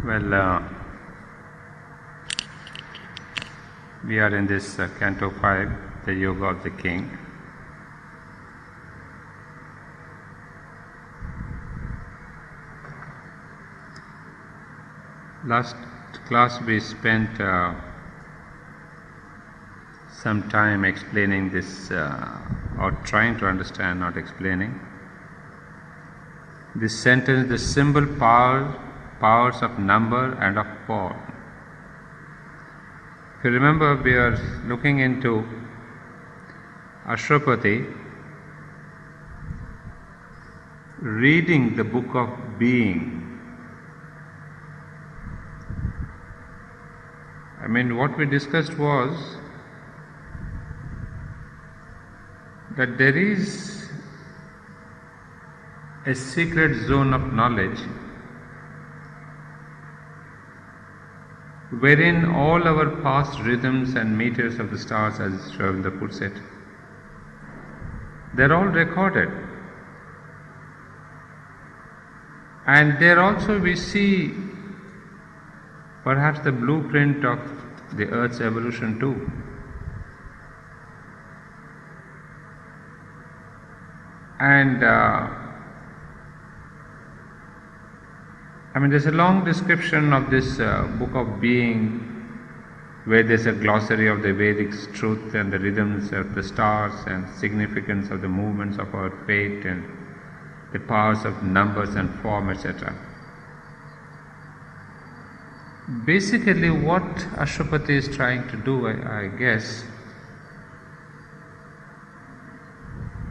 Well, we are in this Canto 5, the Yoga of the King. Last class we spent some time explaining this, or trying to understand, not explaining, this sentence, the symbol powers of number and of form. If you remember, we are looking into Ashwapati reading the book of being. What we discussed was that there is a secret zone of knowledge wherein all our past rhythms and meters of the stars, as Sri Aurobindo puts it, they're all recorded. And there also we see perhaps the blueprint of the Earth's evolution too. And there's a long description of this book of being, where there's a glossary of the Vedic truth and the rhythms of the stars and significance of the movements of our fate and the powers of numbers and form, etc. Basically, what Ashwapati is trying to do, I guess,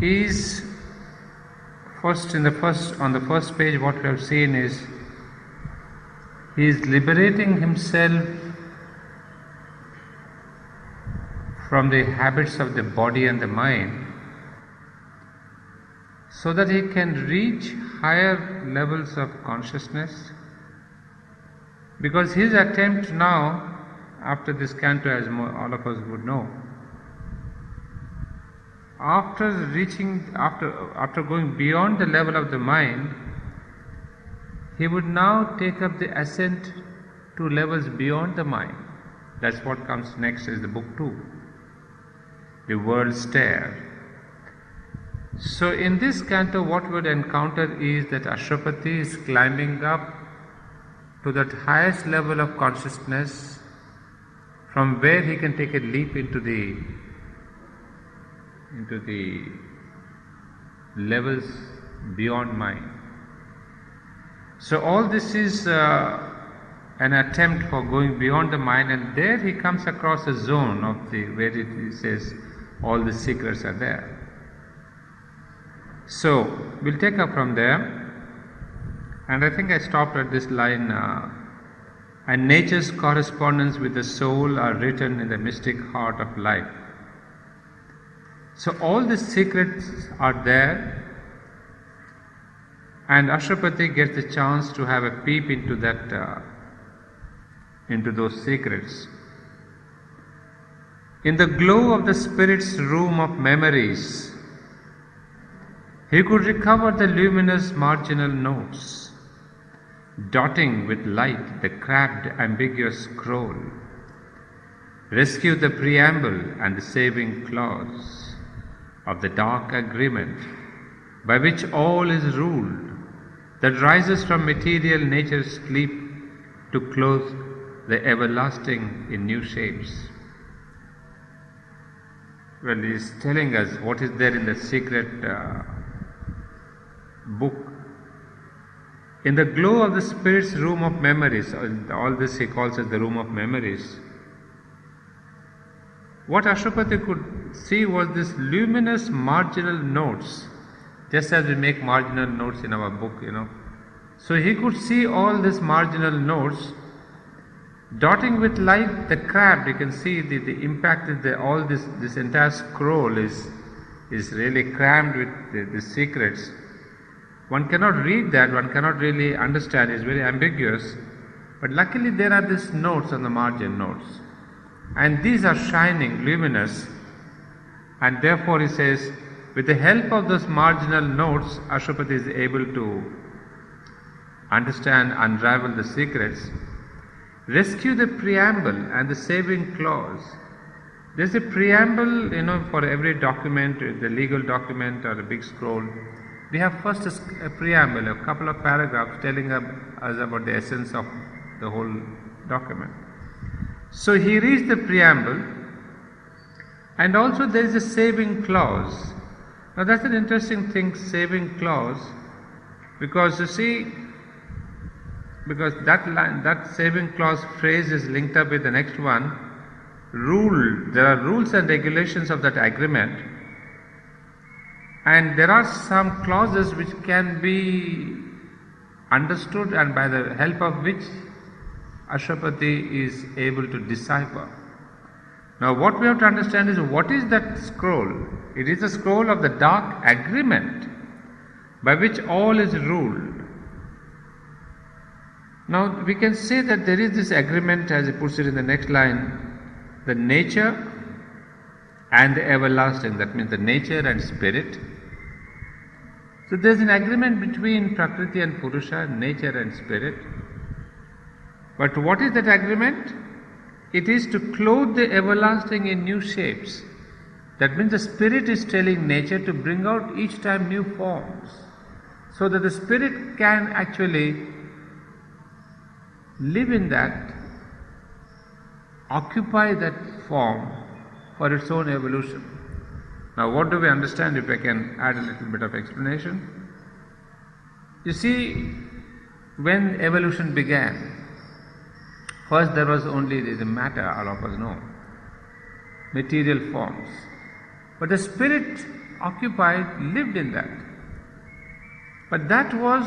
is on the first page, what we have seen is he is liberating himself from the habits of the body and the mind, so that he can reach higher levels of consciousness. Because his attempt now, after this canto, as all of us would know, after going beyond the level of the mind, he would now take up the ascent to levels beyond the mind. That's what comes next, is the book 2, the world stare. So in this canto, what we would encounter is that Ashwapati is climbing up to that highest level of consciousness, from where he can take a leap into the levels beyond mind. So all this is an attempt for going beyond the mind, and there he comes across a zone of where it says all the secrets are there. So we'll take up from there. And I think I stopped at this line, and nature's correspondence with the soul are written in the mystic heart of life. So all the secrets are there, and Ashwapati gets the chance to have a peep into that, into those secrets. In the glow of the spirit's room of memories, he could recover the luminous marginal notes, dotting with light the crabbed ambiguous scroll, rescue the preamble and the saving clause of the dark agreement by which all is ruled, that rises from material nature's sleep to clothe the everlasting in new shapes. Well, he is telling us what is there in the secret book. In the glow of the spirit's room of memories, all this he calls as the room of memories, what Ashwapati could see was this luminous marginal notes, just as we make marginal notes in our book, So he could see all these marginal notes, dotting with light the crabbed. You can see the impact that all this entire scroll is really crammed with the secrets. One cannot read that, one cannot really understand, it's very ambiguous. But luckily there are these notes on the margin notes. And these are shining, luminous. And therefore he says, with the help of those marginal notes, Ashwapati is able to understand, unravel the secrets, rescue the preamble and the saving clause. There's a preamble, for every document, the legal document or a big scroll. We have first a preamble, a couple of paragraphs telling us about the essence of the whole document. So he reads the preamble, and also there is a saving clause. Now that's an interesting thing, saving clause, because you see, because that saving clause phrase is linked up with the next one. There are rules and regulations of that agreement, and there are some clauses which can be understood and by the help of which Ashwapati is able to decipher. Now what we have to understand is, what is that scroll? It is a scroll of the dark agreement by which all is ruled. Now we can say that there is this agreement, as he puts it in the next line, the nature and the everlasting, that means the nature and spirit. So there is an agreement between Prakriti and Purusha, nature and spirit. But what is that agreement? It is to clothe the everlasting in new shapes. That means the spirit is telling nature to bring out each time new forms, so that the spirit can actually live in that, occupy that form for its own evolution. Now what do we understand, if I can add a little bit of explanation? You see, when evolution began, first there was only the matter, all of us know, material forms. But the spirit occupied, lived in that. But that was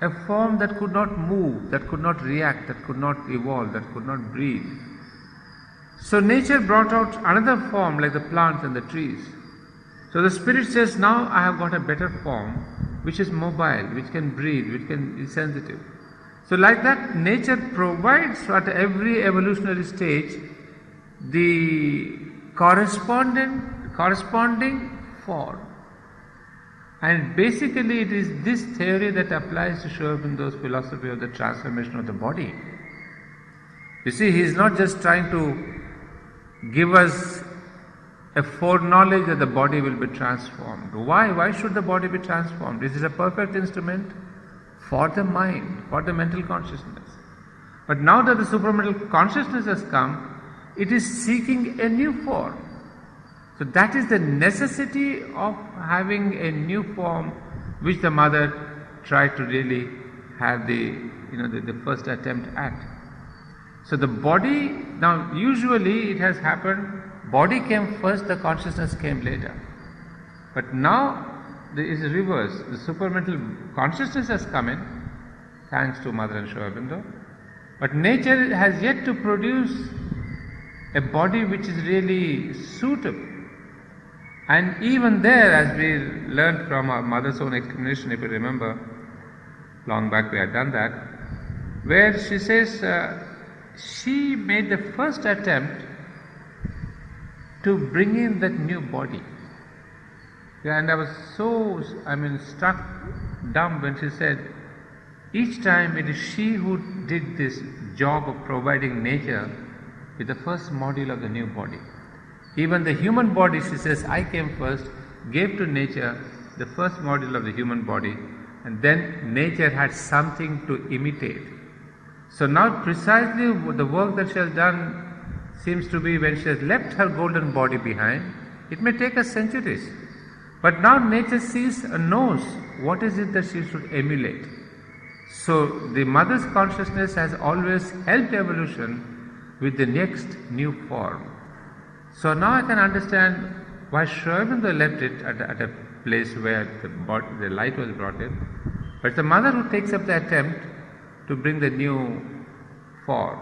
a form that could not move, that could not react, that could not evolve, that could not breathe. So nature brought out another form, like the plants and the trees. So the spirit says, now I have got a better form, which is mobile, which can breathe, which can be sensitive. So like that, nature provides at every evolutionary stage the corresponding form. And basically it is this theory that applies to Sri Aurobindo's philosophy of the transformation of the body. You see, he is not just trying to give us a foreknowledge that the body will be transformed. Why? Why should the body be transformed? This is a perfect instrument for the mind, for the mental consciousness. But now that the supramental consciousness has come, it is seeking a new form. So that is the necessity of having a new form, which the mother tried to really have the first attempt at. So the body, now usually it has happened, body came first, the consciousness came later. But now there is a reverse. The supramental consciousness has come in, thanks to Mother and Sri Aurobindo. But nature has yet to produce a body which is really suitable. And even there, as we learned from our mother's own explanation, if you remember, long back we had done that, where she says she made the first attempt to bring in that new body. And I was so, struck dumb when she said, each time it is she who did this job of providing nature with the first module of the new body. Even the human body, she says, I came first, gave to nature the first module of the human body, and then nature had something to imitate. So now precisely the work that she has done seems to be when she has left her golden body behind. It may take us centuries, but now nature sees and knows what is it that she should emulate. So the mother's consciousness has always helped evolution with the next new form. So now I can understand why Sri Aurobindo left it at a place where the light was brought in. But it's the mother who takes up the attempt to bring the new form.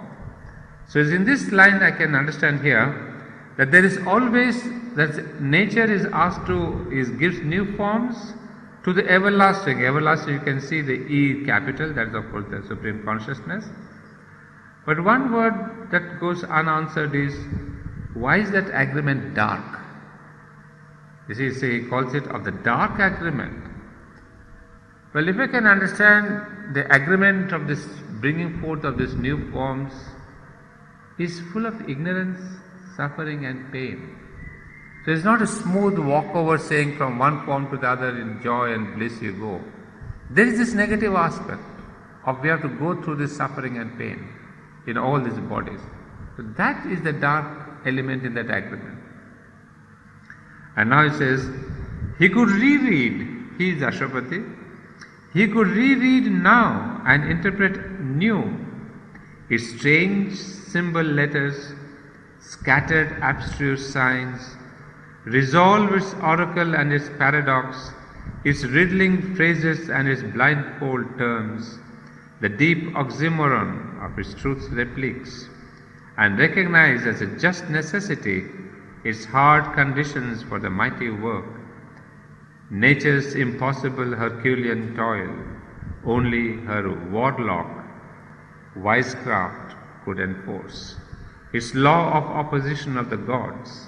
So in this line I can understand here that there is always, that nature is asked to, gives new forms to the everlasting. Everlasting, you can see the E capital, that is of course the Supreme Consciousness. But one word that goes unanswered is, why is that agreement dark? You see, he calls it of the dark agreement. Well, if I can understand the agreement of this bringing forth of these new forms is full of ignorance, suffering and pain. So it's not a smooth walkover saying from one form to the other in joy and bliss you go. There is this negative aspect of we have to go through this suffering and pain in all these bodies. So that is the dark element in that agreement. And now he says, he could reread, he is Ashwapati, he could reread now and interpret new its strange symbol letters, scattered abstruse signs, resolve its oracle and its paradox, its riddling phrases and its blindfold terms, the deep oxymoron of its truth's repliques, and recognize as a just necessity its hard conditions for the mighty work, nature's impossible Herculean toil, only her warlock wisecraft could enforce, its law of opposition of the gods,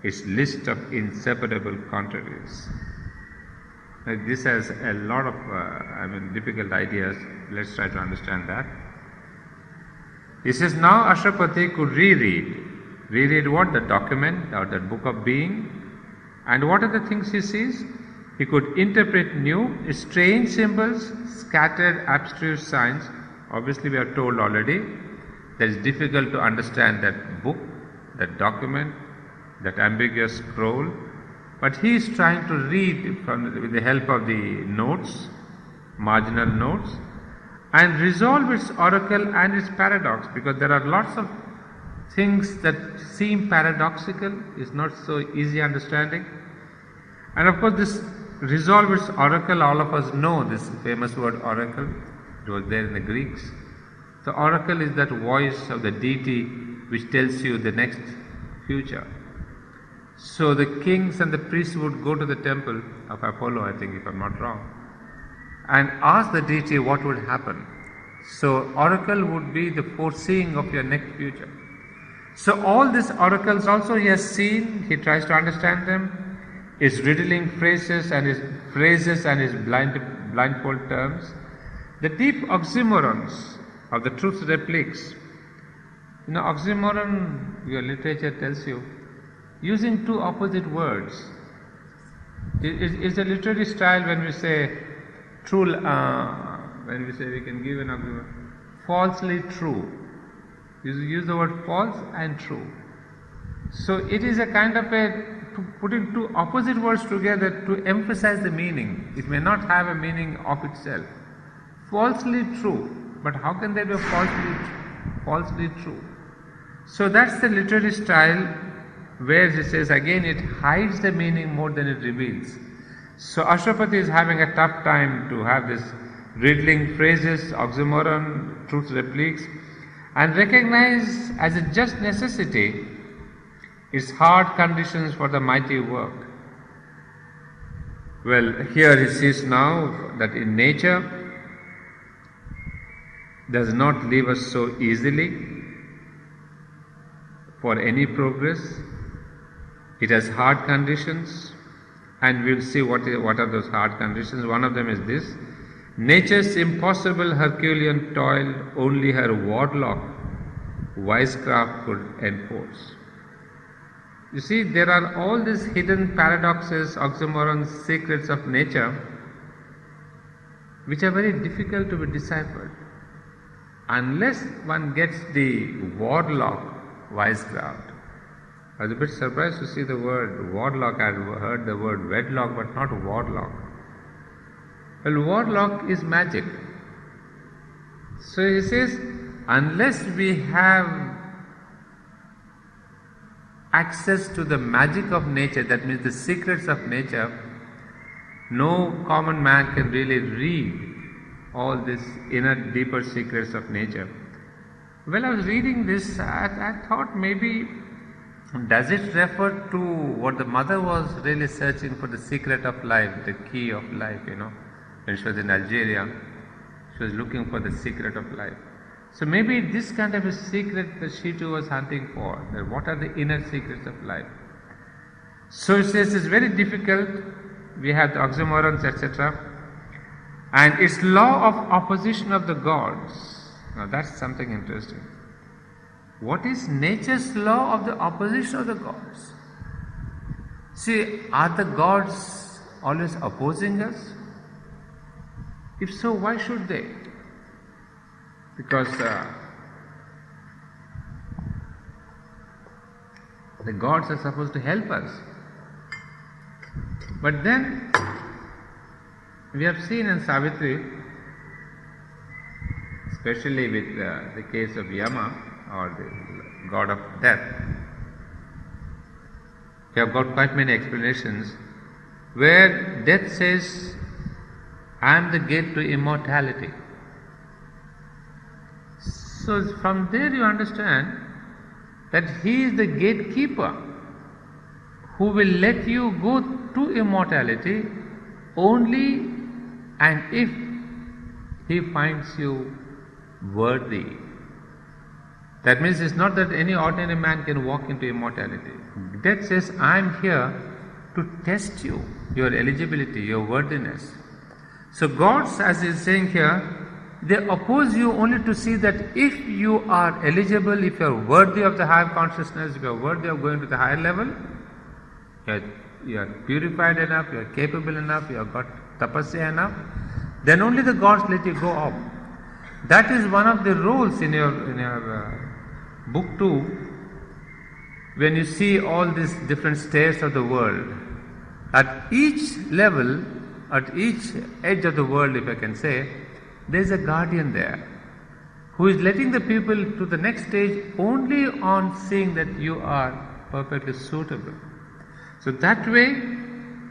its list of inseparable contraries. This has a lot of difficult ideas. Let's try to understand that. He says now Ashwapati could reread what? The document or that book of being. And what are the things he sees? He could interpret new, strange symbols, scattered abstruse signs. Obviously we are told already that it's difficult to understand that book, that document, that ambiguous scroll. But he is trying to read with the help of the notes, marginal notes, and resolve its oracle and its paradox, because there are lots of things that seem paradoxical, is not so easy understanding. And of course this resolve its oracle, all of us know this famous word oracle, it was there in the Greeks. So oracle is that voice of the deity which tells you the next future. So the kings and the priests would go to the temple of Apollo, I think, if I'm not wrong, and ask the deity what would happen. So oracle would be the foreseeing of your next future. So all these oracles also he has seen, he tries to understand them, his riddling phrases and his blindfold terms, the deep oxymorons of the truth's repliques. You know, oxymoron, your literature tells you, using two opposite words. It's a literary style when we say true, when we say we can give an oxymoron, falsely true. You use the word false and true. So it is a kind of putting two opposite words together to emphasize the meaning. It may not have a meaning of itself. Falsely true, but how can there be a falsely true? So that's the literary style where he says again it hides the meaning more than it reveals. So Ashwapati is having a tough time to have this riddling phrases, oxymoron, truth repliques, and recognize as a just necessity its hard conditions for the mighty work. Well, here he sees now that in nature does not leave us so easily for any progress. It has hard conditions, and we'll see what are those hard conditions. One of them is this: nature's impossible Herculean toil only her warlock wisecraft could enforce. You see, there are all these hidden paradoxes, oxymorons, secrets of nature, which are very difficult to be deciphered. Unless one gets the warlock wisecraft. I was a bit surprised to see the word warlock. I had heard the word wedlock, but not warlock. Well, warlock is magic. So he says, unless we have access to the magic of nature, that means the secrets of nature, no common man can really read all these inner, deeper secrets of nature. Well, I was reading this, I thought maybe, does it refer to what the mother was really searching for, the secret of life, the key of life, when she was in Algeria, she was looking for the secret of life. So maybe this kind of a secret that she too was hunting for, that what are the inner secrets of life. So it says it's very difficult, we have the oxymorons, etc. And its law of opposition of the gods. Now that's something interesting. What is nature's law of the opposition of the gods? See, are the gods always opposing us? If so, why should they? Because the gods are supposed to help us. But then we have seen in Savitri, especially with the case of Yama or the god of death, we have got quite many explanations where death says, I am the gate to immortality. So from there you understand that he is the gatekeeper who will let you go to immortality only and if he finds you worthy. That means it's not that any ordinary man can walk into immortality. Death says, I am here to test you, your eligibility, your worthiness. So gods, as he is saying here, they oppose you only to see that if you are eligible, if you are worthy of the higher consciousness, if you are worthy of going to the higher level, you are purified enough, you are capable enough, you have got tapasya enough, then only the gods let you go up. That is one of the rules in your book 2, when you see all these different states of the world. At each level, at each edge of the world, if I can say, there is a guardian there who is letting the people to the next stage only on seeing that you are perfectly suitable. So that way,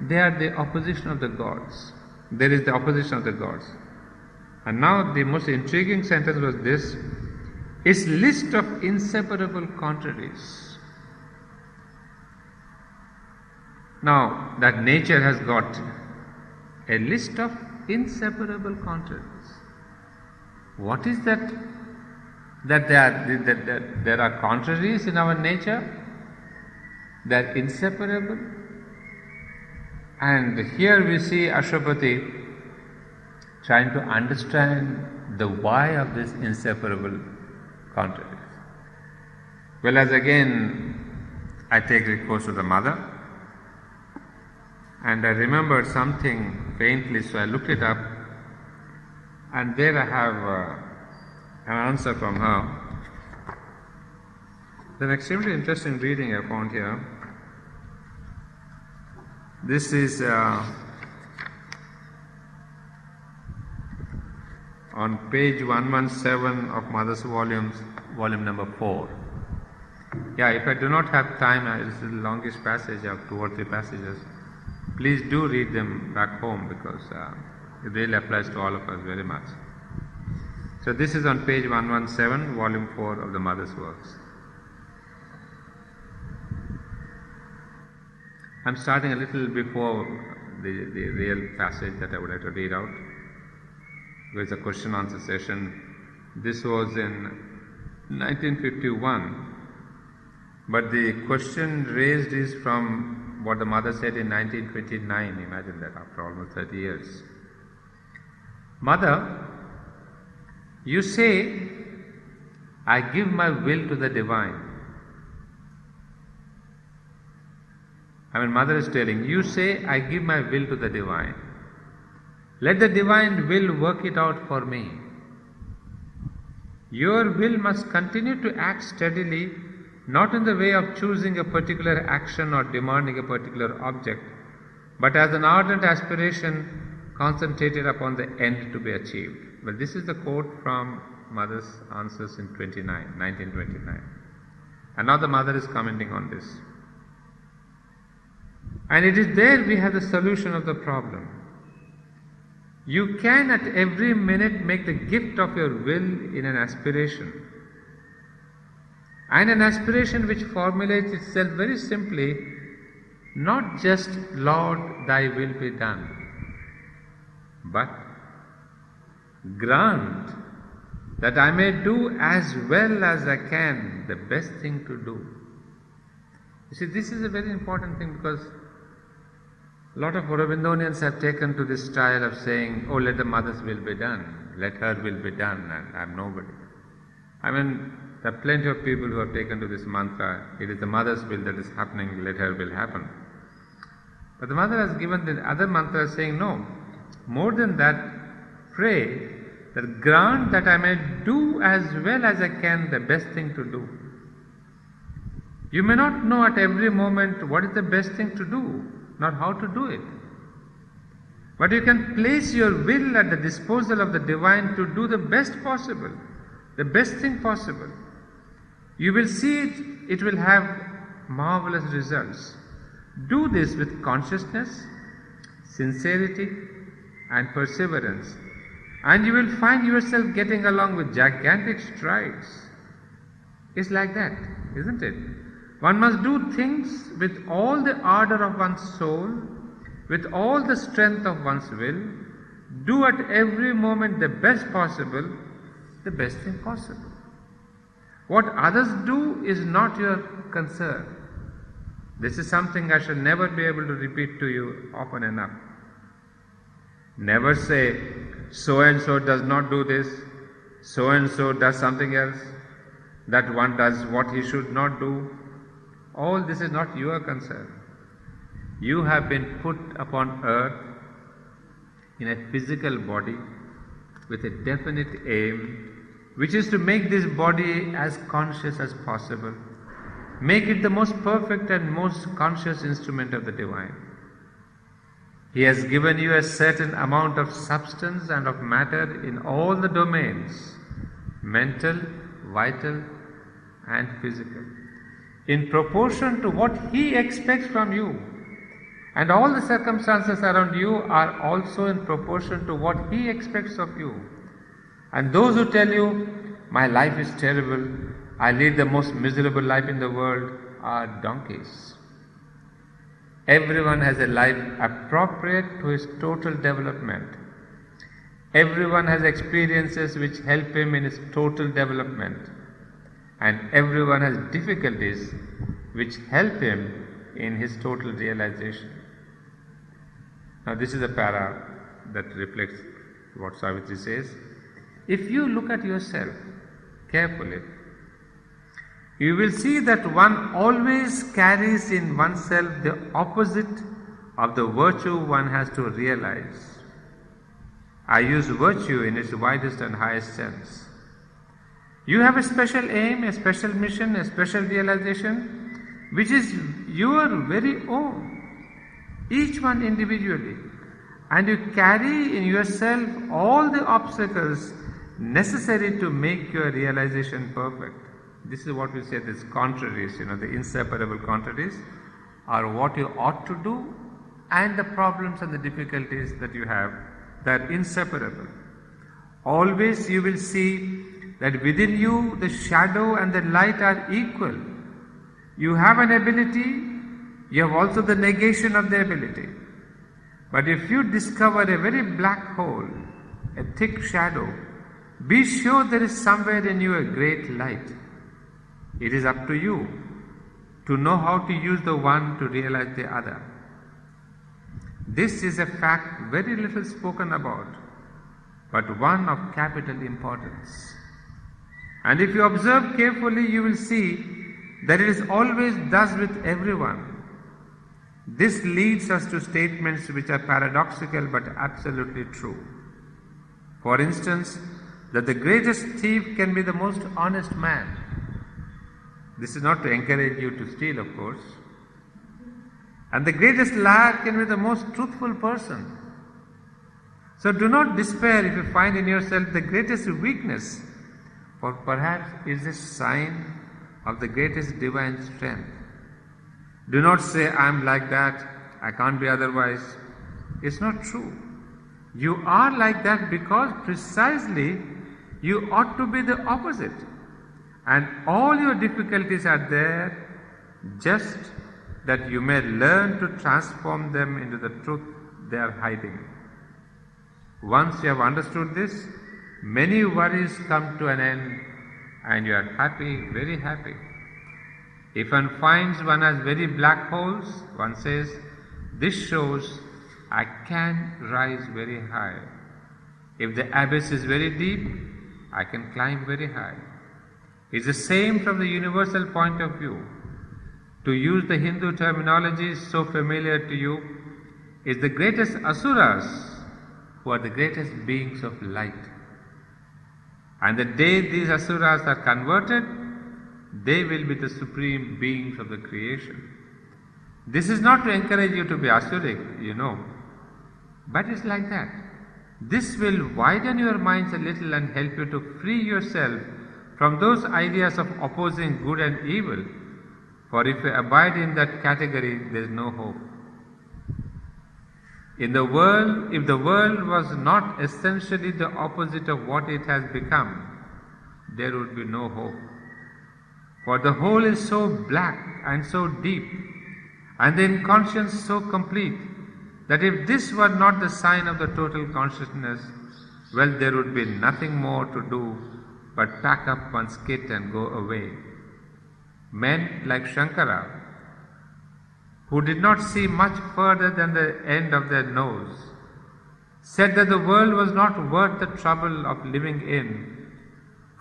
they are the opposition of the gods. There is the opposition of the gods. And now the most intriguing sentence was this: its list of inseparable contraries. Now that nature has got a list of inseparable contraries. What is that? That there are contraries in our nature? They are inseparable. And here we see Ashwapati trying to understand the why of this inseparable contraries. Well, as again I take recourse to the mother, and I remembered something faintly, so I looked it up, and there I have an answer from her. It's an extremely interesting reading I found here. This is on page 117 of Mother's volume number 4. Yeah, if I do not have time, it's the longest passage, I have 2 or 3 passages. Please do read them back home, because it really applies to all of us very much. So this is on page 117, volume 4 of the Mother's works. I'm starting a little before the real passage that I would like to read out. There's a question answer session. This was in 1951, but the question raised is from what the mother said in 1929. Imagine that, after almost 30 years. Mother, you say, I give my will to the divine. Mother is telling, you say, I give my will to the divine. Let the divine will work it out for me. Your will must continue to act steadily, not in the way of choosing a particular action or demanding a particular object, but as an ardent aspiration concentrated upon the end to be achieved. Well, this is the quote from Mother's answers in 1929. And now the mother is commenting on this. And it is there we have the solution of the problem. You can at every minute make the gift of your will in an aspiration. And an aspiration which formulates itself very simply, not just Lord, thy will be done, but grant that I may do as well as I can the best thing to do. You see, this is a very important thing, because A lot of Aurobindonians have taken to this style of saying, oh, let the mother's will be done, let her will be done, and I'm nobody. I mean, there are plenty of people who have taken to this mantra, it is the mother's will that is happening, let her will happen. But the mother has given the other mantra saying, no, more than that, pray that grant that I may do as well as I can the best thing to do. You may not know at every moment what is the best thing to do, not how to do it. But you can place your will at the disposal of the divine to do the best possible, the best thing possible. You will see it will have marvelous results. Do this with consciousness, sincerity, and perseverance, and you will find yourself getting along with gigantic strides. It's like that, isn't it? One must do things with all the ardor of one's soul, with all the strength of one's will, do at every moment the best possible, the best thing possible. What others do is not your concern. This is something I shall never be able to repeat to you often enough. Never say, so and so does not do this, so and so does something else, that one does what he should not do. All this is not your concern. You have been put upon earth in a physical body with a definite aim, which is to make this body as conscious as possible. Make it the most perfect and most conscious instrument of the divine. He has given you a certain amount of substance and of matter in all the domains, mental, vital, and physical, in proportion to what He expects from you. And all the circumstances around you are also in proportion to what He expects of you. And those who tell you, my life is terrible, I lead the most miserable life in the world, are donkeys. Everyone has a life appropriate to his total development. Everyone has experiences which help him in his total development. And everyone has difficulties which help him in his total realization. Now this is a para that reflects what Savitri says. If you look at yourself carefully, you will see that one always carries in oneself the opposite of the virtue one has to realize. I use virtue in its widest and highest sense. You have a special aim, a special mission, a special realization, which is your very own, each one individually. And you carry in yourself all the obstacles necessary to make your realization perfect. This is what we say, these contraries, the inseparable contraries, are what you ought to do and the problems and the difficulties that you have, that are inseparable. Always you will see that within you the shadow and the light are equal. You have an ability, you have also the negation of the ability. But if you discover a very black hole, a thick shadow, be sure there is somewhere in you a great light. It is up to you to know how to use the one to realize the other. This is a fact very little spoken about, but one of capital importance. And if you observe carefully, you will see that it is always thus with everyone. This leads us to statements which are paradoxical but absolutely true. For instance, that the greatest thief can be the most honest man. This is not to encourage you to steal, of course. And the greatest liar can be the most truthful person. So do not despair if you find in yourself the greatest weakness, for perhaps it is a sign of the greatest divine strength. Do not say, I am like that, I can't be otherwise. It's not true. You are like that because precisely you ought to be the opposite. And all your difficulties are there just that you may learn to transform them into the truth they are hiding. Once you have understood this, many worries come to an end and you are happy, very happy. If one finds one has very black holes, one says, this shows I can rise very high. If the abyss is very deep, I can climb very high. It's the same from the universal point of view. To use the Hindu terminology so familiar to you, is the greatest asuras who are the greatest beings of light. And the day these asuras are converted, they will be the supreme beings of the creation. This is not to encourage you to be asuric, but it's like that. This will widen your minds a little and help you to free yourself from those ideas of opposing good and evil. For if you abide in that category, there is no hope. In the world, if the world was not essentially the opposite of what it has become, there would be no hope. For the whole is so black and so deep, and the inconscience so complete, that if this were not the sign of the total consciousness, well, there would be nothing more to do but pack up one's kit and go away. Men like Shankara, who did not see much further than the end of their nose, said that the world was not worth the trouble of living in,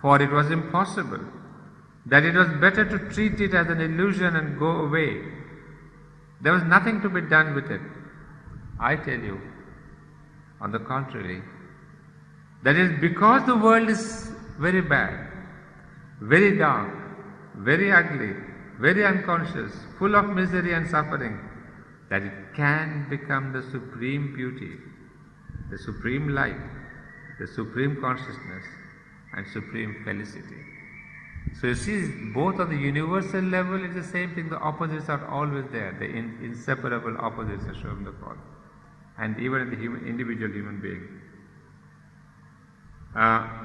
for it was impossible, that it was better to treat it as an illusion and go away. There was nothing to be done with it. I tell you, on the contrary, that is because the world is very bad, very dark, very ugly, very unconscious, full of misery and suffering, that it can become the supreme beauty, the supreme light, the supreme consciousness, and supreme felicity. So you see, both on the universal level it's the same thing, the opposites are always there, the inseparable opposites are shown in the call, and even in the individual human being.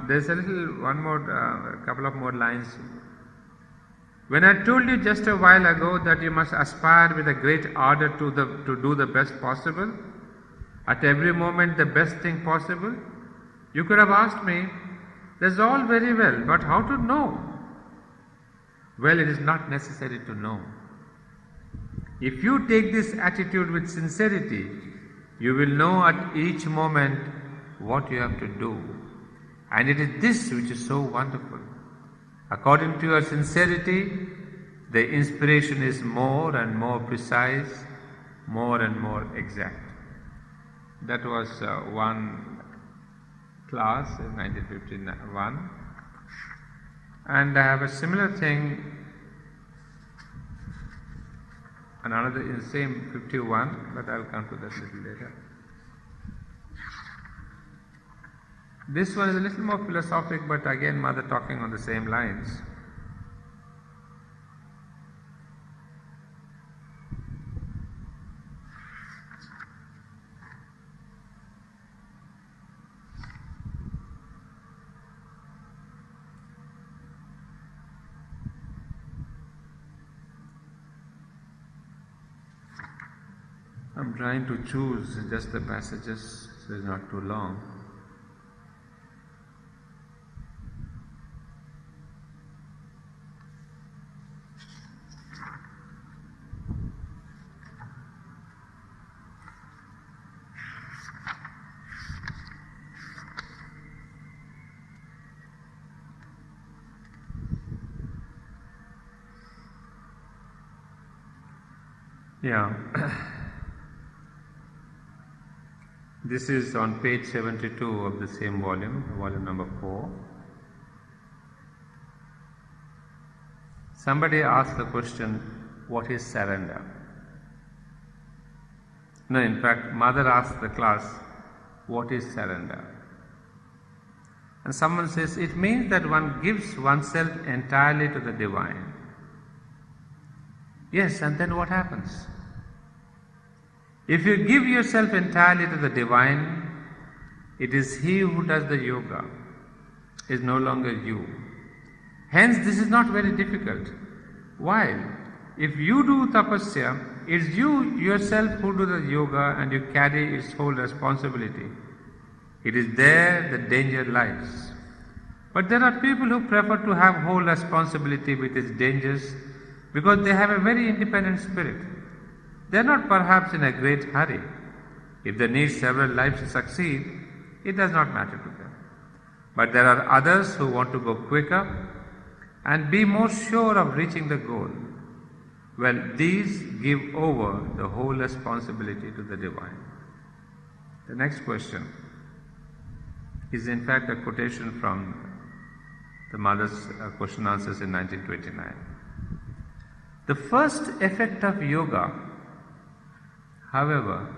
There's a couple of more lines. When I told you just a while ago that you must aspire with a great ardor to do the best possible, at every moment the best thing possible, you could have asked me, that's all very well, but how to know? Well, it is not necessary to know. If you take this attitude with sincerity, you will know at each moment what you have to do. And it is this which is so wonderful. According to your sincerity, the inspiration is more and more precise, more and more exact. That was one class in 1951. And I have a similar thing, another in the same 51, but I'll come to that a little later. This one is a little more philosophic, but again Mother talking on the same lines. I'm trying to choose just the passages so it's not too long. Yeah. This is on page 72 of the same volume, volume number 4. Somebody asked the question, what is surrender? No, in fact, Mother asked the class, what is surrender? And someone says, it means that one gives oneself entirely to the divine. Yes, and then what happens? If you give yourself entirely to the divine, it is He who does the yoga, is no longer you. Hence, this is not very difficult. Why? If you do tapasya, it's you yourself who do the yoga and you carry its whole responsibility. It is there the danger lies. But there are people who prefer to have whole responsibility with its dangers because they have a very independent spirit. They are not perhaps in a great hurry. If they need several lives to succeed, it does not matter to them. But there are others who want to go quicker and be more sure of reaching the goal. Well, these give over the whole responsibility to the divine. The next question is in fact a quotation from the Mother's question answers in 1929. The first effect of yoga, however,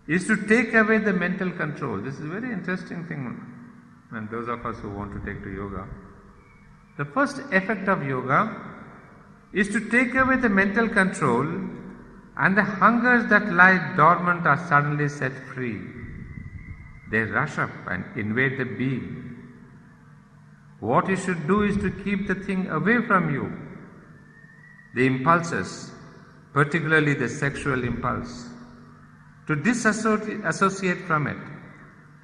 is to take away the mental control. This is a very interesting thing, and those of us who want to take to yoga. The first effect of yoga is to take away the mental control, and the hungers that lie dormant are suddenly set free. They rush up and invade the being. What you should do is to keep the thing away from you. The impulses, particularly the sexual impulse, to disassociate from it.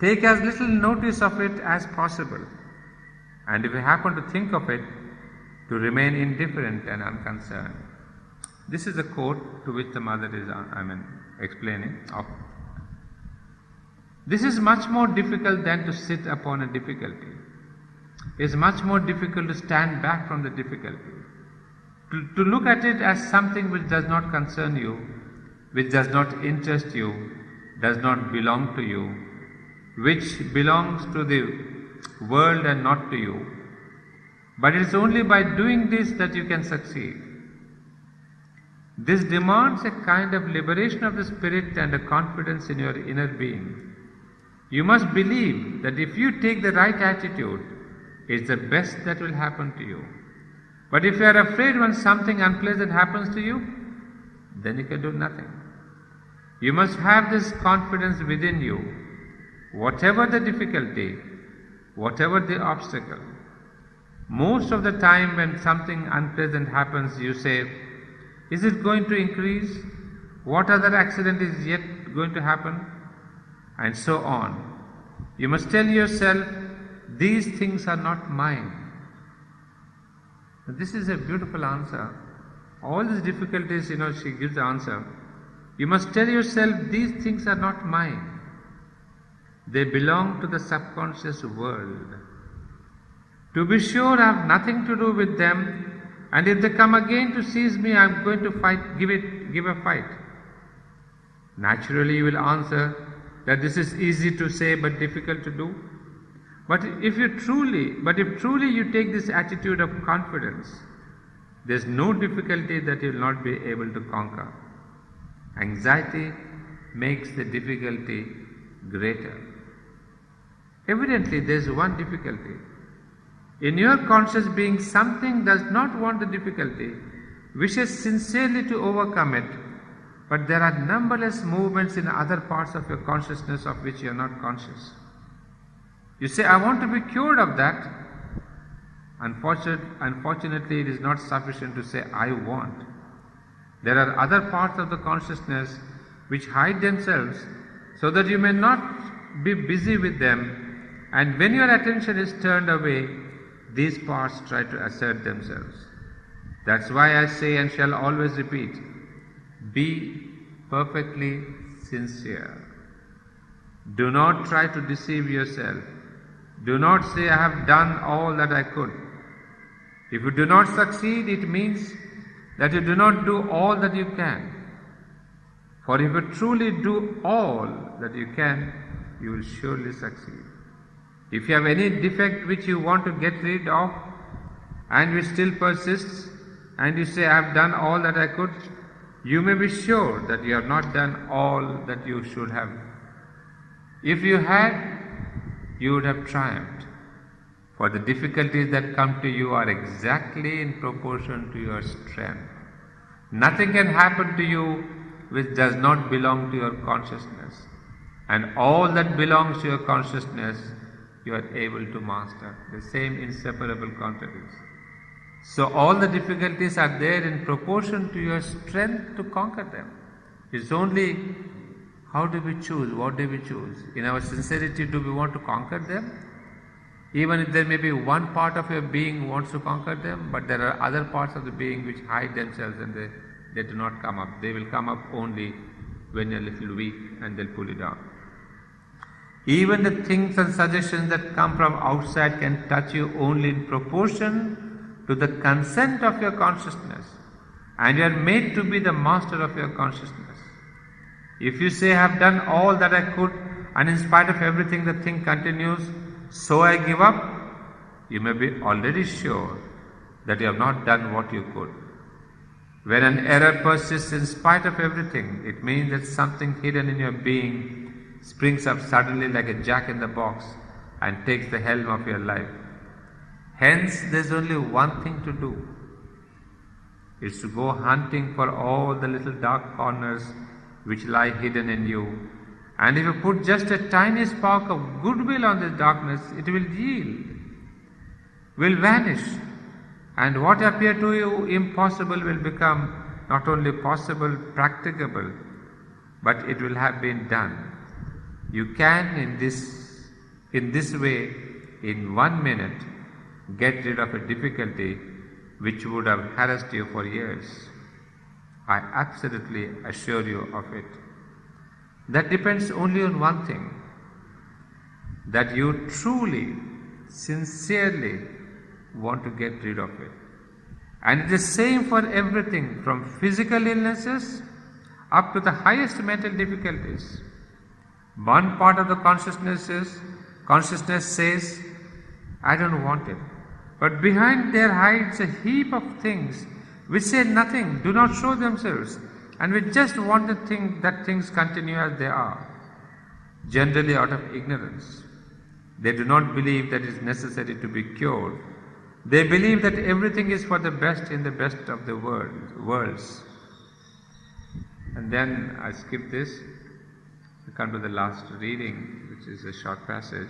Take as little notice of it as possible, and if you happen to think of it, to remain indifferent and unconcerned. This is a quote to which the Mother is explaining. This is much more difficult than to sit upon a difficulty. It's much more difficult to stand back from the difficulty. To look at it as something which does not concern you, which does not interest you, does not belong to you, which belongs to the world and not to you. But it is only by doing this that you can succeed. This demands a kind of liberation of the spirit and a confidence in your inner being. You must believe that if you take the right attitude, it's the best that will happen to you. But if you are afraid when something unpleasant happens to you, then you can do nothing. You must have this confidence within you. Whatever the difficulty, whatever the obstacle, most of the time when something unpleasant happens, you say, is it going to increase? What other accident is yet going to happen? And so on. You must tell yourself, these things are not mine. This is a beautiful answer. All these difficulties, she gives the answer. You must tell yourself, these things are not mine. They belong to the subconscious world. To be sure, I have nothing to do with them, and if they come again to seize me, I am going to give a fight. Naturally, you will answer that this is easy to say but difficult to do. But if truly you take this attitude of confidence, there is no difficulty that you will not be able to conquer. Anxiety makes the difficulty greater. Evidently, there is one difficulty. In your conscious being, something does not want the difficulty, wishes sincerely to overcome it, but there are numberless movements in other parts of your consciousness of which you are not conscious. You say, I want to be cured of that. Unfortunately, it is not sufficient to say, I want. There are other parts of the consciousness which hide themselves so that you may not be busy with them, and when your attention is turned away, these parts try to assert themselves. That's why I say and shall always repeat, be perfectly sincere. Do not try to deceive yourself. Do not say, I have done all that I could. If you do not succeed, it means that you do not do all that you can. For if you truly do all that you can, you will surely succeed. If you have any defect which you want to get rid of, and which still persists, and you say, I have done all that I could, you may be sure that you have not done all that you should have. If you had, you would have triumphed. For the difficulties that come to you are exactly in proportion to your strength. Nothing can happen to you which does not belong to your consciousness. And all that belongs to your consciousness, you are able to master. The same inseparable contradicts. So all the difficulties are there in proportion to your strength to conquer them. It's only how do we choose, what do we choose? In our sincerity, do we want to conquer them? Even if there may be one part of your being wants to conquer them, but there are other parts of the being which hide themselves and they do not come up. They will come up only when you're a little weak, and they'll pull you down. Even the things and suggestions that come from outside can touch you only in proportion to the consent of your consciousness, and you are made to be the master of your consciousness. If you say, I have done all that I could, and in spite of everything the thing continues, so I give up, you may be already sure that you have not done what you could. When an error persists in spite of everything, it means that something hidden in your being springs up suddenly like a jack in the box and takes the helm of your life. Hence, there is only one thing to do. It's to go hunting for all the little dark corners which lie hidden in you. And if you put just a tiny spark of goodwill on this darkness, it will yield, will vanish. And what appeared to you impossible will become not only possible, practicable, but it will have been done. You can in this way, in 1 minute, get rid of a difficulty which would have harassed you for years. I absolutely assure you of it. That depends only on one thing, that you truly, sincerely want to get rid of it. And it is the same for everything, from physical illnesses up to the highest mental difficulties. One part of the consciousness says, I don't want it. But behind there hides a heap of things which say nothing, do not show themselves, and we just want to think that things continue as they are, generally out of ignorance. They do not believe that it is necessary to be cured. They believe that everything is for the best in the best of the worlds. And then I skip this. We come to the last reading, which is a short passage.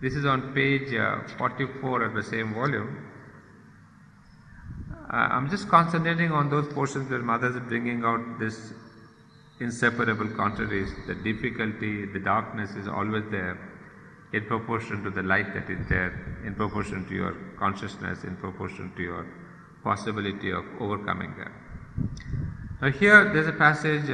This is on page 44 of the same volume. I'm just concentrating on those portions where Mother is bringing out this inseparable contraries. The difficulty, the darkness is always there in proportion to the light that is there, in proportion to your consciousness, in proportion to your possibility of overcoming them. Now here there's a passage,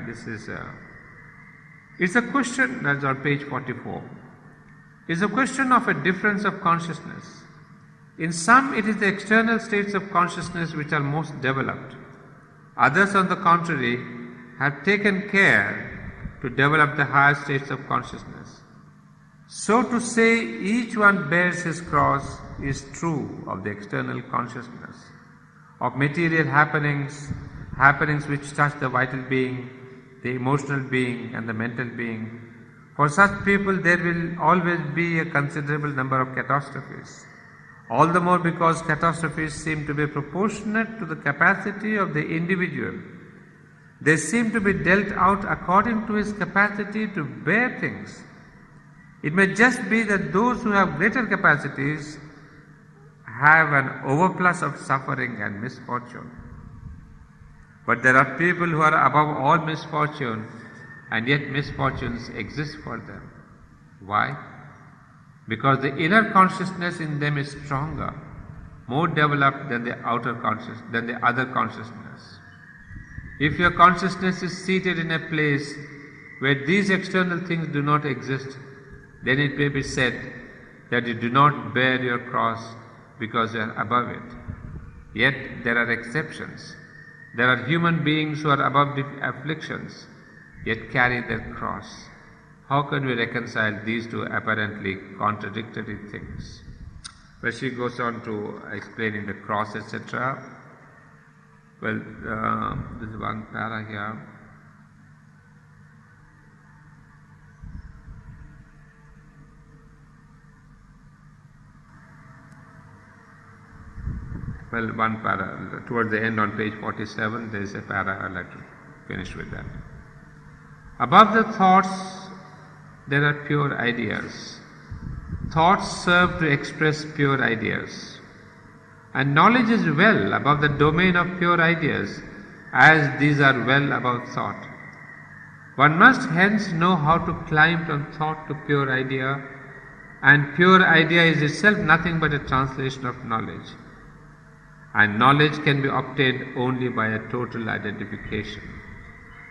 this is, it's a question that's on page 44. It's a question of a difference of consciousness. In some, it is the external states of consciousness which are most developed. Others, on the contrary, have taken care to develop the higher states of consciousness. So to say each one bears his cross is true of the external consciousness, of material happenings which touch the vital being, the emotional being and the mental being. For such people there will always be a considerable number of catastrophes. All the more because catastrophes seem to be proportionate to the capacity of the individual. They seem to be dealt out according to his capacity to bear things. It may just be that those who have greater capacities have an overplus of suffering and misfortune. But there are people who are above all misfortune, and yet misfortunes exist for them. Why? Because the inner consciousness in them is stronger, more developed than the outer consciousness, than the other consciousness. If your consciousness is seated in a place where these external things do not exist, then it may be said that you do not bear your cross because you are above it. Yet there are exceptions. There are human beings who are above afflictions, yet carry their cross. How can we reconcile these two apparently contradictory things? Well, she goes on to explaining the cross, etc. Well, there's one para here. Well, one para, towards the end on page 47, there is a para, I'd like to finish with that. Above the thoughts, there are pure ideas. Thoughts serve to express pure ideas. And knowledge is well above the domain of pure ideas, as these are well above thought. One must hence know how to climb from thought to pure idea, And pure idea is itself nothing but a translation of knowledge. And knowledge can be obtained only by a total identification.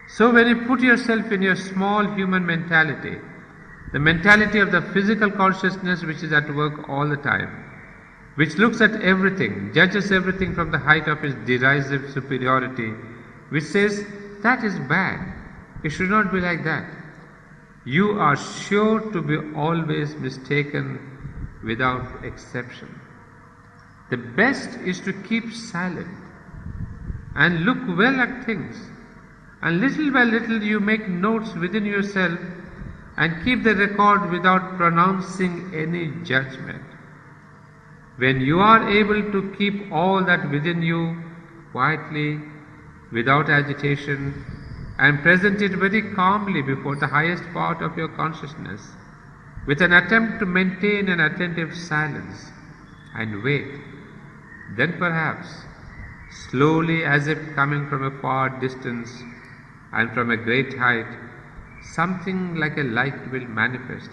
So when you put yourself in your small human mentality, the mentality of the physical consciousness which is at work all the time, which looks at everything, judges everything from the height of its derisive superiority, which says, that is bad, it should not be like that. You are sure to be always mistaken without exception. The best is to keep silent and look well at things, and little by little you make notes within yourself and keep the record without pronouncing any judgment. When you are able to keep all that within you quietly, without agitation, and present it very calmly before the highest part of your consciousness, with an attempt to maintain an attentive silence and wait, then perhaps, slowly as if coming from a far distance and from a great height, something like a light will manifest,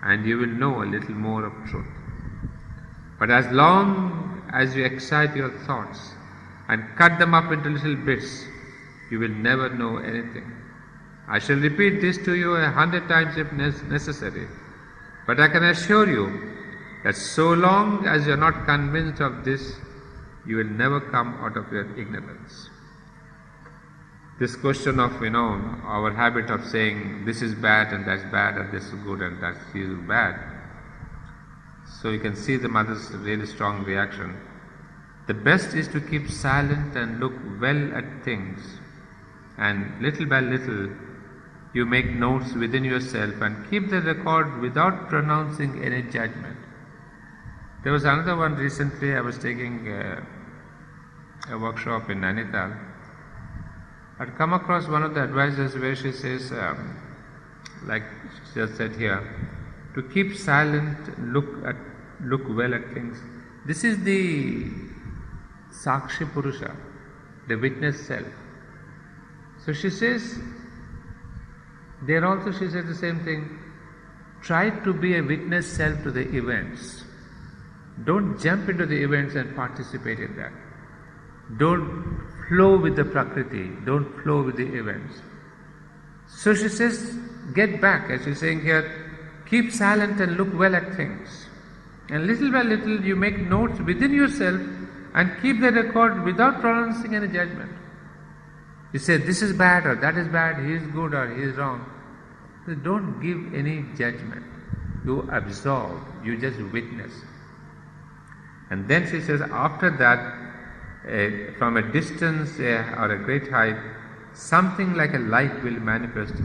and you will know a little more of truth. But as long as you excite your thoughts and cut them up into little bits, you will never know anything. I shall repeat this to you 100 times if necessary, but I can assure you that so long as you are not convinced of this, you will never come out of your ignorance. This question of, our habit of saying this is bad and that's bad and this is good and that's bad. So you can see the mother's really strong reaction. The best is to keep silent and look well at things, and little by little you make notes within yourself and keep the record without pronouncing any judgment. There was another one recently. I was taking a workshop in Nainital. I'd come across one of the advisors where she says, like she has said here, to keep silent, look well at things. This is the Sakshi Purusha, the witness self. So she says, there also she said the same thing. Try to be a witness self to the events. Don't jump into the events and participate in that. Don't flow with the Prakriti. Don't flow with the events. So she says, get back, as she's saying here, keep silent and look well at things. And little by little you make notes within yourself and keep the record without pronouncing any judgment. You say, this is bad or that is bad, he is good or he is wrong. So don't give any judgment. You absorb, you just witness. And then she says, after that, from a distance or a great height, something like a light will manifest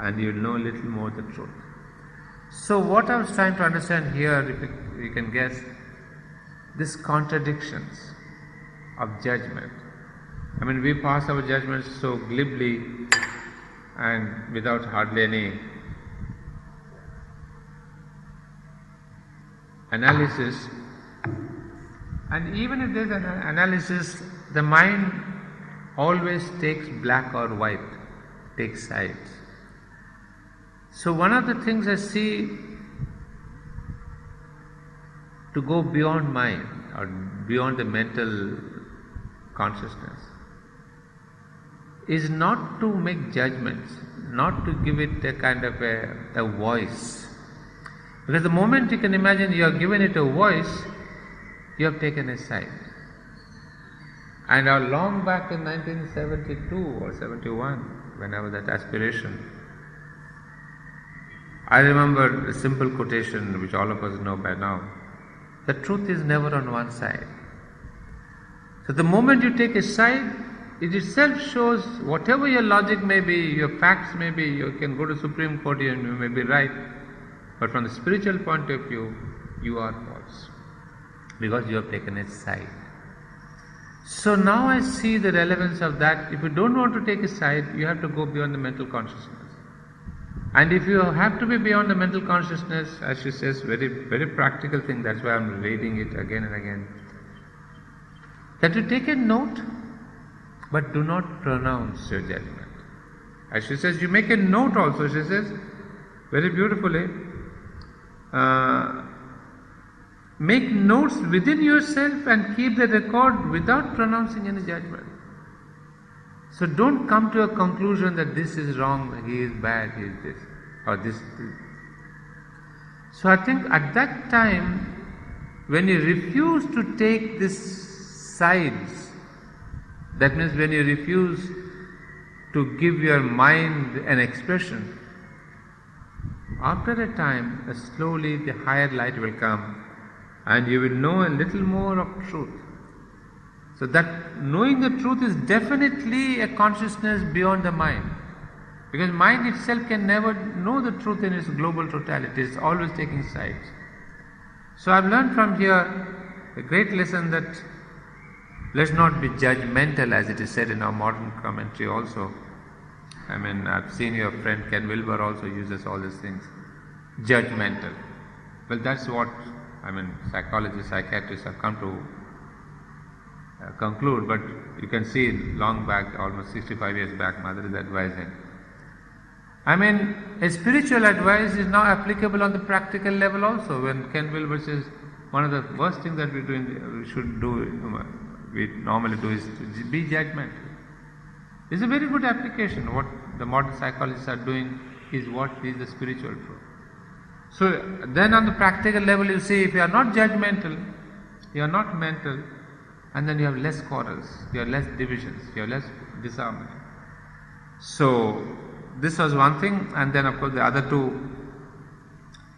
and you will know a little more the truth. So what I was trying to understand here, if you can guess, these contradictions of judgment. I mean, we pass our judgments so glibly and without hardly any analysis. And even if there's an analysis, the mind always takes black or white, takes sides. So one of the things I see to go beyond mind or beyond the mental consciousness is not to make judgments, not to give it a kind of a voice. Because the moment you can imagine you have given it a voice, you have taken a side. And long back in 1972 or 71, when I was at Aspiration, I remember a simple quotation which all of us know by now. The truth is never on one side. So the moment you take a side, it itself shows whatever your logic may be, your facts may be, you can go to Supreme Court and you may be right. But from the spiritual point of view, you are false. Because you have taken a side. So now I see the relevance of that. If you don't want to take a side, you have to go beyond the mental consciousness. And if you have to be beyond the mental consciousness, as she says, very, very practical thing, that's why I'm reading it again and again, that you take a note, but do not pronounce your judgment. As she says, you make a note also, she says, very beautifully, uh, make notes within yourself and keep the record without pronouncing any judgment. So don't come to a conclusion that this is wrong, he is bad, he is this, or this. So I think at that time, when you refuse to take these sides, that means when you refuse to give your mind an expression, after a time, slowly the higher light will come and you will know a little more of truth. So that knowing the truth is definitely a consciousness beyond the mind. Because mind itself can never know the truth in its global totality, it's always taking sides. So I've learned from here a great lesson that let's not be judgmental, as it is said in our modern commentary also. I mean, I've seen your friend Ken Wilber also uses all these things. Judgmental. Well, that's what, psychologists, psychiatrists have come to conclude, but you can see long back, almost 65 years back, Mother is advising. A spiritual advice is now applicable on the practical level also. When Ken Wilber says one of the worst things that we normally do is to be judgmental. It's a very good application. What the modern psychologists are doing is what is the spiritual truth. So then on the practical level you see, if you are not judgmental, you are not mental, and then you have less quarrels, you have less divisions, you have less disharmony. So this was one thing, and then of course the other two,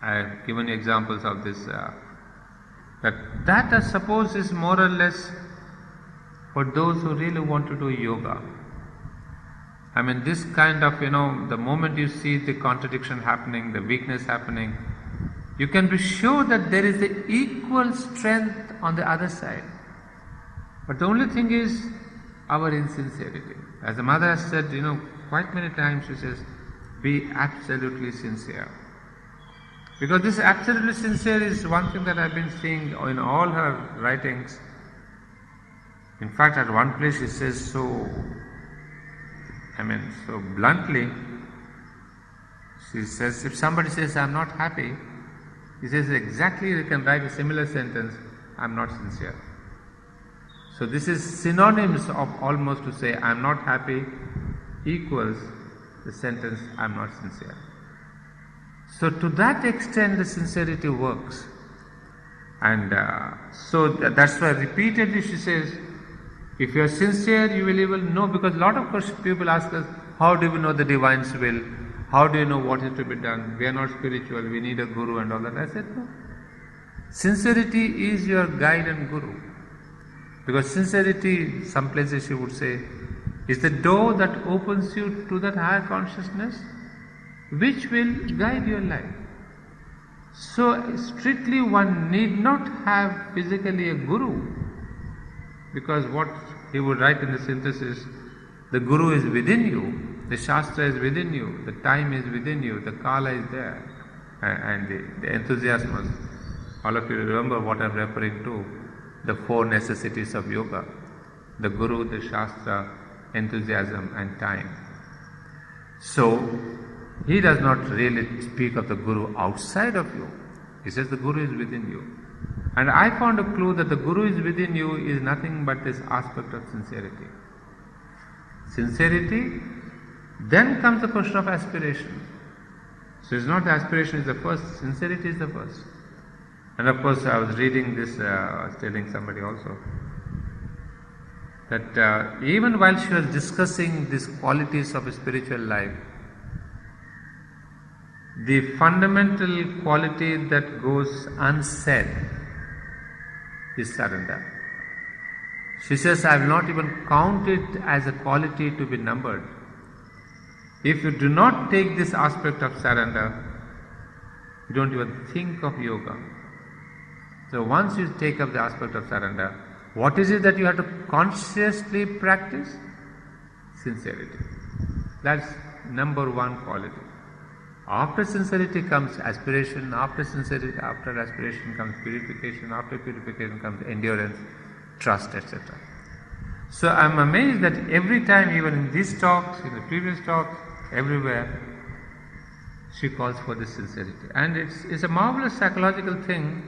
I have given you examples of this, that I suppose is more or less for those who really want to do yoga. This kind of, the moment you see the contradiction happening, the weakness happening, you can be sure that there is the equal strength on the other side. But the only thing is our insincerity. As the mother has said, quite many times she says, be absolutely sincere. Because this absolutely sincere is one thing that I've been seeing in all her writings. In fact, at one place she says so bluntly, she says, if somebody says, I'm not happy, he says exactly, you can write a similar sentence, I'm not sincere. So this is synonyms of almost to say, I'm not happy equals the sentence, I'm not sincere. So to that extent the sincerity works. And so that's why repeatedly she says, if you are sincere, you will even know, because a lot of people ask us, how do we know the divine's will? How do you know what is to be done? We are not spiritual, we need a guru and all that. I said, no. Sincerity is your guide and guru. Because sincerity, some places she would say, is the door that opens you to that higher consciousness, which will guide your life. So strictly one need not have physically a guru, because what he would write in the synthesis, the guru is within you, the shastra is within you, the time is within you, the kala is there, and the enthusiasm. All of you remember what I am referring to, the four necessities of yoga: the guru, the shastra, enthusiasm and time. So he does not really speak of the guru outside of you. He says the guru is within you. And I found a clue that the guru is within you is nothing but this aspect of sincerity. Sincerity, then comes the question of aspiration. So it's not the aspiration is the first, sincerity is the first. And of course I was reading this, I was telling somebody also, that even while she was discussing these qualities of a spiritual life, the fundamental quality that goes unsaid is surrender. She says, I will not even count it as a quality to be numbered. If you do not take this aspect of surrender, you don't even think of yoga. So once you take up the aspect of surrender, what is it that you have to consciously practice? Sincerity. That's number one quality. After sincerity comes aspiration, after aspiration comes purification, after purification comes endurance, trust, etc. So I'm amazed that every time, even in these talks, in the previous talks, everywhere, she calls for this sincerity. And it's a marvelous psychological thing,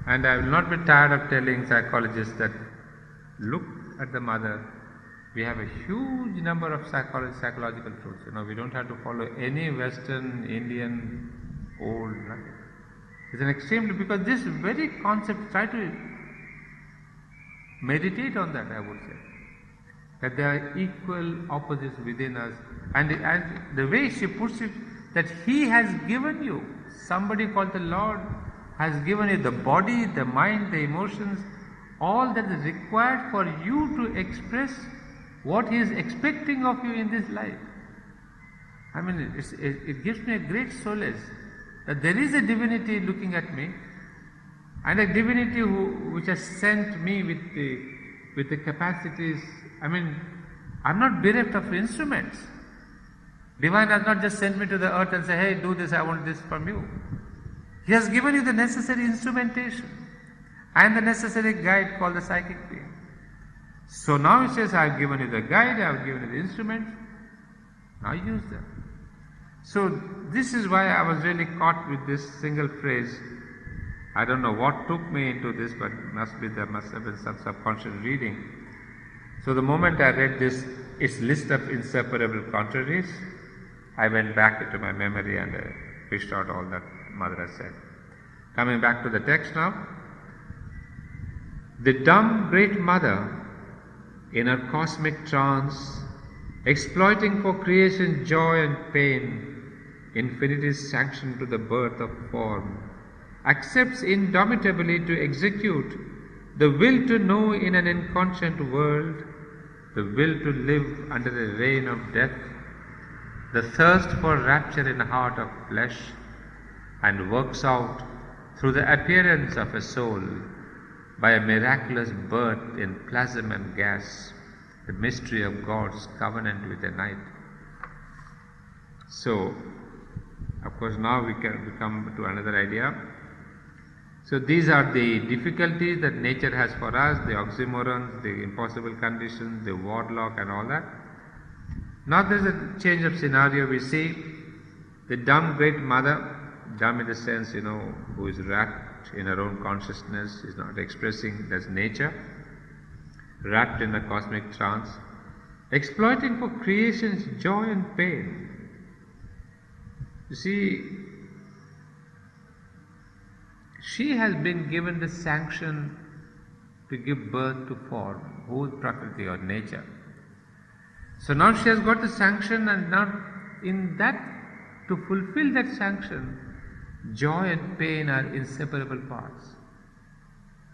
and I will not be tired of telling psychologists that look at the mother. We have a huge number of psychological truths. We don't have to follow any Western, Indian, old, nothing. It's an extremely, because this very concept, try to meditate on that, I would say. That there are equal opposites within us. And the way she puts it, that He has given you, somebody called the Lord has given you the body, the mind, the emotions, all that is required for you to express what He is expecting of you in this life. I mean, it gives me a great solace that there is a divinity looking at me, and a divinity which has sent me with the capacities. I mean, I'm not bereft of instruments. Divine has not just sent me to the earth and say, hey, do this, I want this from you. He has given you the necessary instrumentation and the necessary guide called the psychic being. So now He says, I have given you the guide, I have given you the instruments, now use them. So this is why I was really caught with this single phrase. I don't know what took me into this, but there must have been some subconscious reading. So the moment I read this, its list of inseparable contraries, I went back into my memory and fished out all that Mother has said. Coming back to the text now. The dumb great Mother, in her cosmic trance, exploiting for creation joy and pain, infinity's sanction to the birth of form, accepts indomitably to execute the will to know in an inconscient world, the will to live under the reign of death, the thirst for rapture in the heart of flesh, and works out through the appearance of a soul by a miraculous birth in plasm and gas, the mystery of God's covenant with the night. So, of course, now we come to another idea. So these are the difficulties that nature has for us, the oxymorons, the impossible conditions, the warlock and all that. Now there is a change of scenario. We see the dumb great Mother, dumb in the sense, who is wrapped in her own consciousness, is not expressing that's nature, wrapped in a cosmic trance, exploiting for creation's joy and pain. You see, she has been given the sanction to give birth to form, who is Prakriti or nature. So now she has got the sanction, and now in that, to fulfill that sanction, joy and pain are inseparable parts.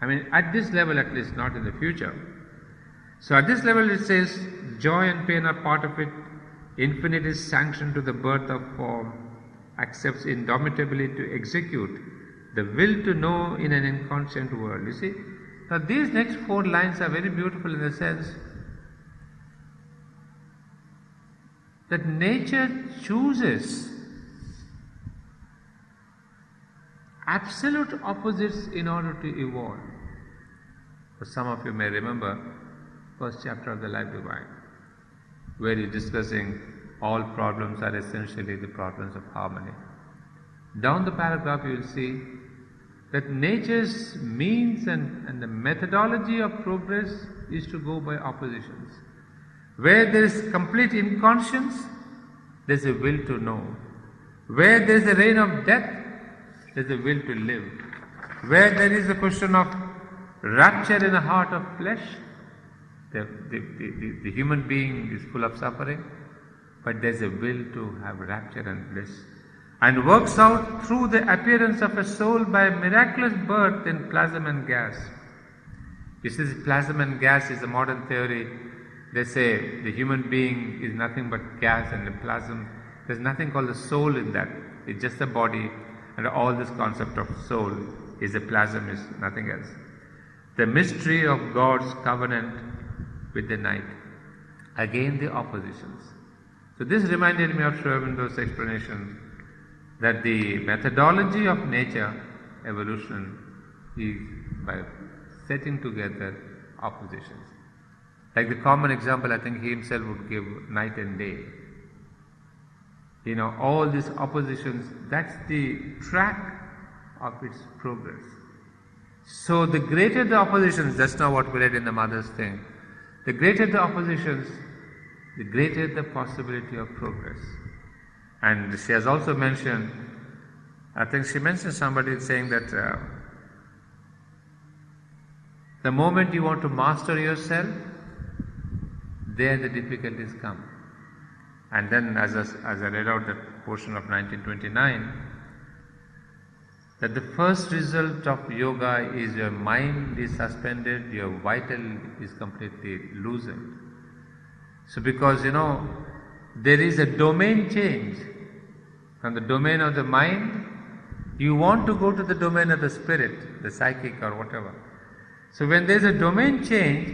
I mean, at this level at least, not in the future. So at this level it says, joy and pain are part of it, infinity's sanction to the birth of form, accepts indomitably to execute the will to know in an inconscient world. You see, now these next 4 lines are very beautiful in the sense that nature chooses absolute opposites in order to evolve. For some of you may remember first chapter of the Life Divine, where he is discussing all problems are essentially the problems of harmony. Down the paragraph you will see that nature's means and the methodology of progress is to go by oppositions. Where there is complete inconscience, there is a will to know. Where there is a reign of death, there is a will to live. Where there is a question of rapture in the heart of flesh, the human being is full of suffering, but there is a will to have rapture and bliss. And works out through the appearance of a soul by a miraculous birth in plasm and gas. This is plasm and gas is a modern theory. They say the human being is nothing but gas and the plasm. There's nothing called the soul in that. It's just a body, and all this concept of soul is a plasm, is nothing else. The mystery of God's covenant with the night. Again the oppositions. So this reminded me of Sri Aurobindo's explanation that the methodology of nature, evolution, is by setting together oppositions. Like the common example I think he himself would give, night and day. all these oppositions, that's the track of its progress. So the greater the oppositions, that's not what we read in the mother's thing, the greater the oppositions, the greater the possibility of progress. And she has also mentioned, I think she mentioned somebody saying that the moment you want to master yourself, there the difficulties come. And then as I read out that portion of 1929, that the first result of yoga is your mind is suspended, your vital is completely loosened. So because there is a domain change from the domain of the mind, you want to go to the domain of the spirit, the psychic or whatever. So when there is a domain change,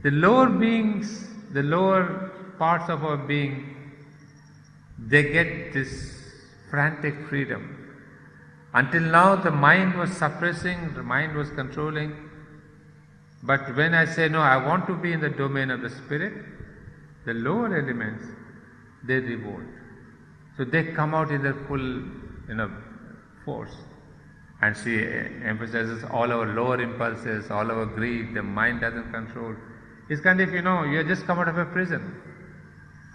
the lower beings, the lower parts of our being, they get this frantic freedom. Until now the mind was suppressing, the mind was controlling, but when I say no, I want to be in the domain of the spirit, the lower elements, they revolt. So they come out in their full force. And she emphasizes all our lower impulses, all our greed, the mind doesn't control. It's kind of, you just come out of a prison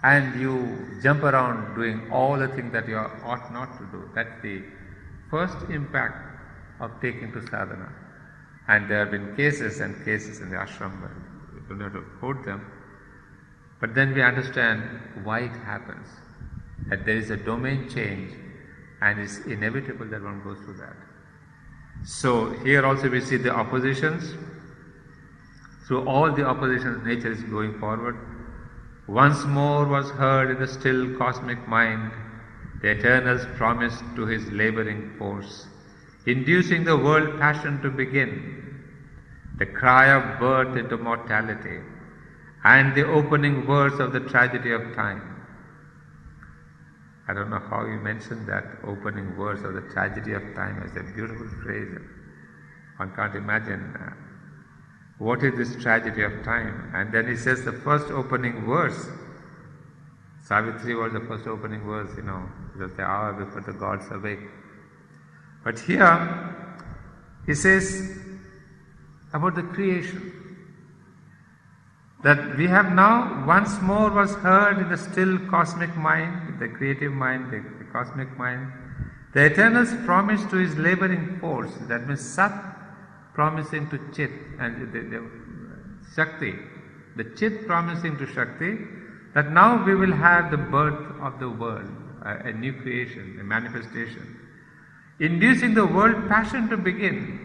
and you jump around doing all the things that you ought not to do. That's the first impact of taking to sadhana. And there have been cases and cases in the ashram, we don't have to quote them, but then we understand why it happens. That there is a domain change and it's inevitable that one goes through that. So here also we see the oppositions. Through all the oppositions, nature is going forward. Once more was heard in the still cosmic mind the Eternal's promise to his laboring force, inducing the world passion to begin, the cry of birth into mortality, and the opening verse of the tragedy of time. I don't know how you mentioned that opening verse of the tragedy of time as a beautiful phrase. One can't imagine what is this tragedy of time. And then he says the first opening verse. Savitri was the first opening verse, it was the hour before the gods awake. But here he says about the creation, that we have now once more was heard in the still cosmic mind, the creative mind, the cosmic mind, the Eternal's promise to his laboring force, that means Sat promising to Chit, and the Shakti, the Chit promising to Shakti, that now we will have the birth of the world, a new creation, a manifestation, inducing the world passion to begin.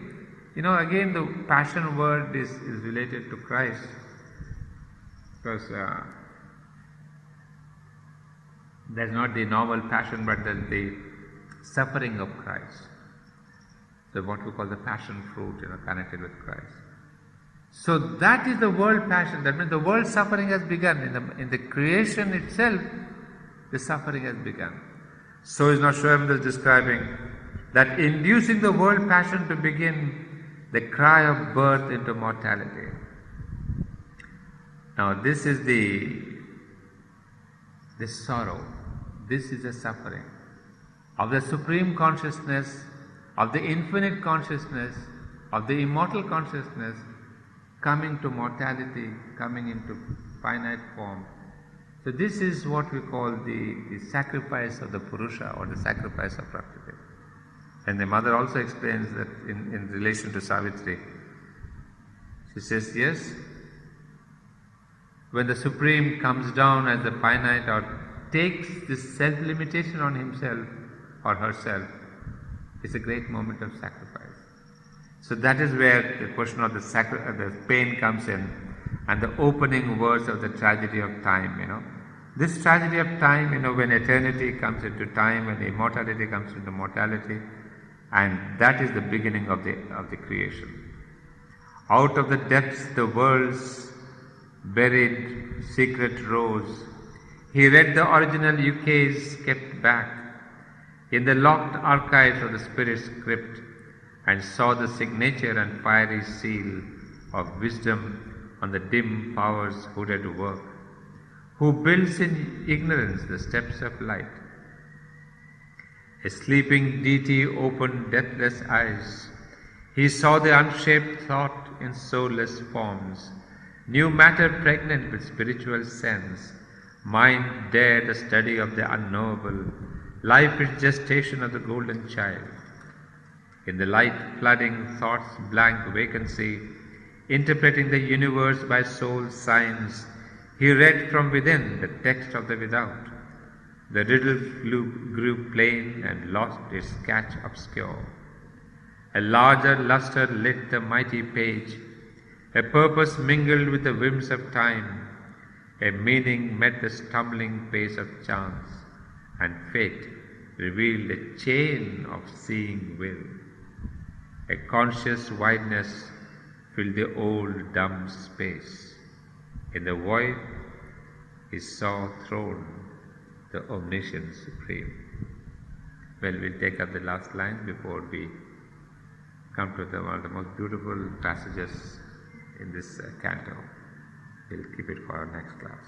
Again the passion word is related to Christ, because there's not the normal passion, but there's the suffering of Christ. So what we call the passion fruit, connected with Christ. So that is the world passion. That means the world suffering has begun. In the creation itself, the suffering has begun. So is now Shwayambhadra describing that inducing the world passion to begin, the cry of birth into mortality. Now this is the sorrow, this is the suffering of the supreme consciousness, of the infinite consciousness, of the immortal consciousness coming to mortality, coming into finite form. So this is what we call the sacrifice of the Purusha, or the sacrifice of Prakriti. And the mother also explains that in relation to Savitri. She says, yes, when the Supreme comes down as the finite, or takes this self-limitation on himself or herself, it's a great moment of sacrifice. So that is where the question of the pain comes in, and the opening verse of the tragedy of time, This tragedy of time, when eternity comes into time, when immortality comes into mortality, and that is the beginning of the creation. Out of the depths the world's buried secret rose. He read the original ukase kept back in the locked archives of the spirit's crypt, and saw the signature and fiery seal of wisdom on the dim powers hooded work, who builds in ignorance the steps of light, A sleeping deity opened deathless eyes. He saw the unshaped thought in soulless forms, new matter pregnant with spiritual sense. Mind dared the study of the unknowable, life is gestation of the golden child. In the light flooding thought's blank vacancy, interpreting the universe by soul signs, he read from within the text of the without. The riddle grew plain and lost its sketch obscure. A larger lustre lit the mighty page, a purpose mingled with the whims of time, a meaning met the stumbling pace of chance, and fate revealed a chain of seeing will. A conscious wideness filled the old dumb space. In the void he saw throned the omniscient supreme. Well, we'll take up the last line before we come to one of the most beautiful passages in this canto. We'll keep it for our next class.